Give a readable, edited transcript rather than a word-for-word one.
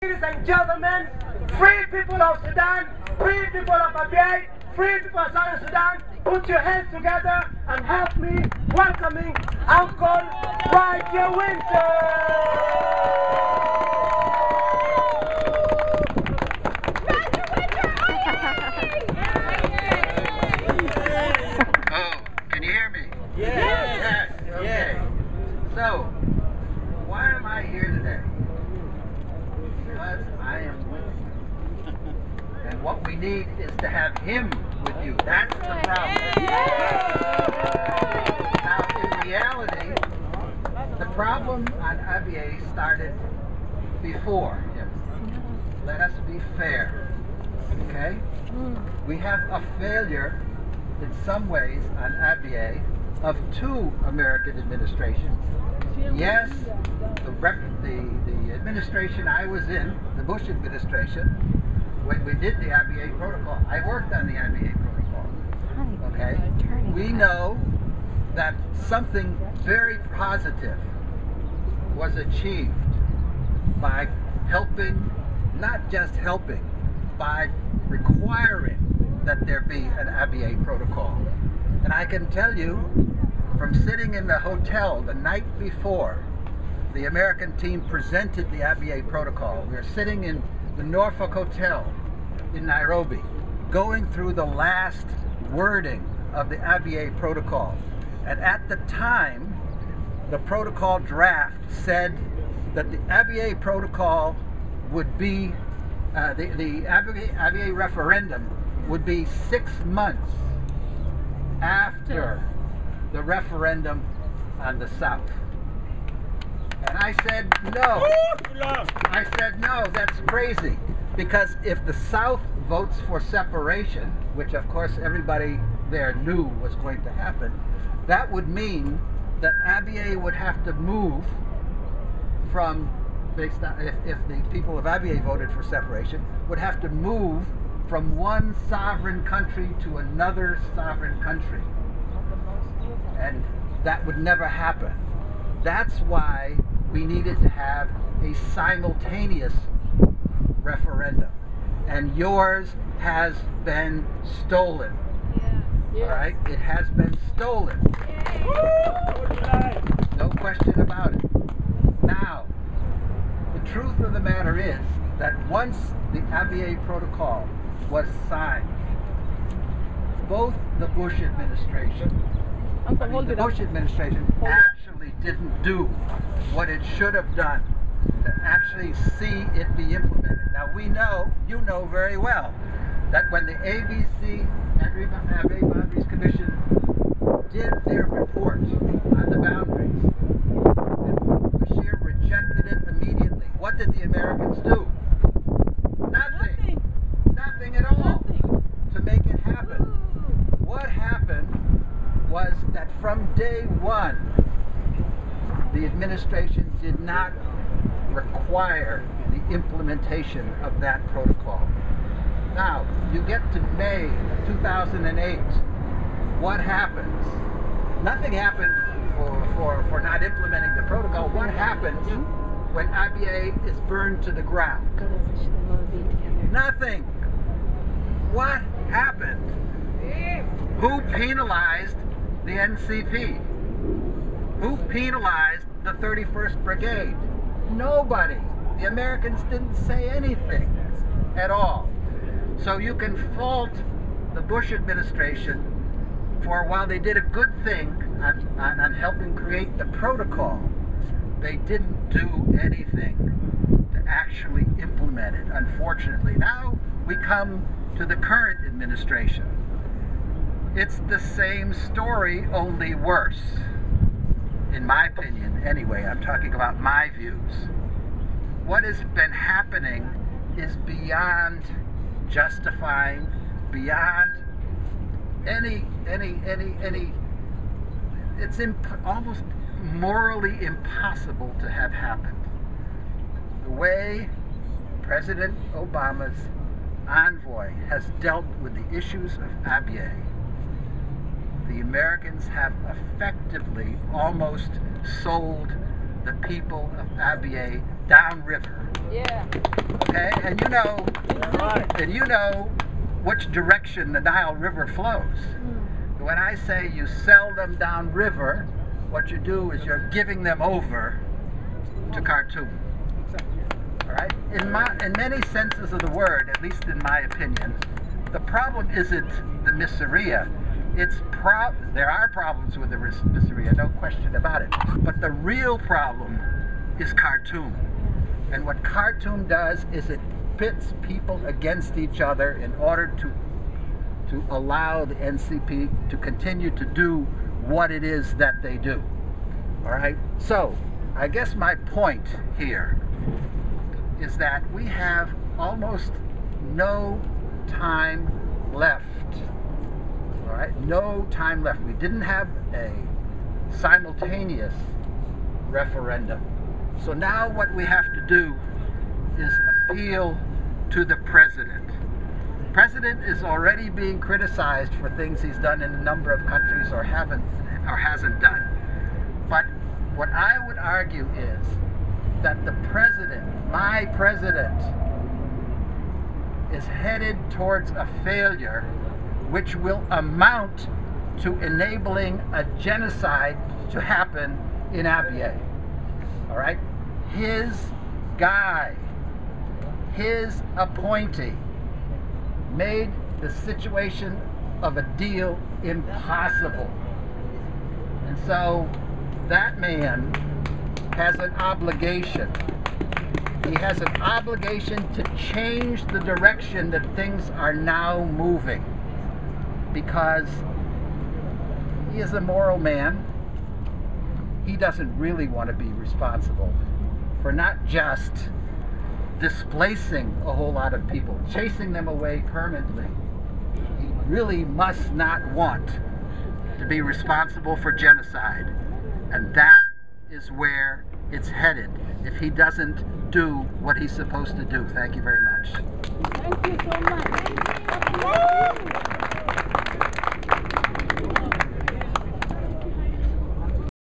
Ladies and gentlemen, free people of Sudan, free people of Abyei, free people of Southern Sudan, put your hands together and help me welcoming Uncle Roger Winter. Oh, can you hear me? Yes. Okay. So, why am I here today? Because I am with you. And what we need is to have him with you. That's the problem. Now, in reality, the problem on Abyei started before. Let us be fair. Okay? We have a failure in some ways on Abyei of two American administrations. Yes, the administration I was in, the Bush administration, when we did the Abyei protocol, I worked on the Abyei protocol. Okay? We know that something very positive was achieved by helping, not just helping, by requiring that there be an Abyei protocol. And I can tell you, from sitting in the hotel the night before the American team presented the Abyei protocol, we were sitting in the Norfolk Hotel in Nairobi, going through the last wording of the Abyei protocol. And at the time, the protocol draft said that the Abyei protocol would be, the Abyei referendum would be 6 months after the referendum on the South. And I said, no. I said, no, that's crazy. Because if the South votes for separation, which of course everybody there knew was going to happen, that would mean that Abyei would have to move from, based on, if the people of Abyei voted for separation, would have to move from one sovereign country to another sovereign country. And that would never happen. That's why we needed to have a simultaneous referendum. And yours has been stolen. All right? It has been stolen. No question about it. Now, the truth of the matter is that once the Abyei protocol was signed, both the Bush administration, the Bush administration actually didn't do what it should have done to actually see it be implemented. Now we know, you know very well, that when the ABC, Abyei Boundaries Commission, did their report on the boundaries, Bashir rejected it immediately. What did the Americans do? Nothing. Nothing at all to make it happen. What happened was that from day one, the administration did not require the implementation of that protocol. Now, you get to May 2008, what happens? Nothing happened for not implementing the protocol. What happens when Abyei is burned to the ground? Nothing. What happened? Who penalized the NCP? Who penalized the 31st Brigade? Nobody. The Americans didn't say anything at all. So you can fault the Bush administration for, while they did a good thing on helping create the protocol, they didn't do anything to actually implement it, unfortunately. Now we come to the current administration. It's the same story, only worse. In my opinion, anyway, I'm talking about my views. What has been happening is beyond justifying, beyond any it's almost morally impossible to have happened. The way President Obama's envoy has dealt with the issues of Abyei, the Americans have effectively almost sold the people of Abyei downriver. Okay, and you know which direction the Nile River flows. When I say you sell them downriver, what you do is you're giving them over to Khartoum. All right? In many senses of the word, at least in my opinion, the problem isn't the Missouriya. There are problems with the Missouriya, no question about it. But the real problem is Khartoum. And what Khartoum does is it pits people against each other in order to allow the NCP to continue to do what it is that they do. All right? So, I guess my point here is that we have almost no time left. All right? No time left. We didn't have a simultaneous referendum. So now what we have to do is appeal to the president. The president is already being criticized for things he's done in a number of countries or hasn't done. But what I would argue is that the president, my president, is headed towards a failure which will amount to enabling a genocide to happen in Abyei. All right? His guy, his appointee, made the situation of a deal impossible. And so that man has an obligation. He has an obligation to change the direction that things are now moving, because he is a moral man. He doesn't really want to be responsible for not just displacing a whole lot of people, chasing them away permanently. He really must not want to be responsible for genocide. And that is where it's headed if he doesn't do what he's supposed to do. Thank you very much. Thank you so much.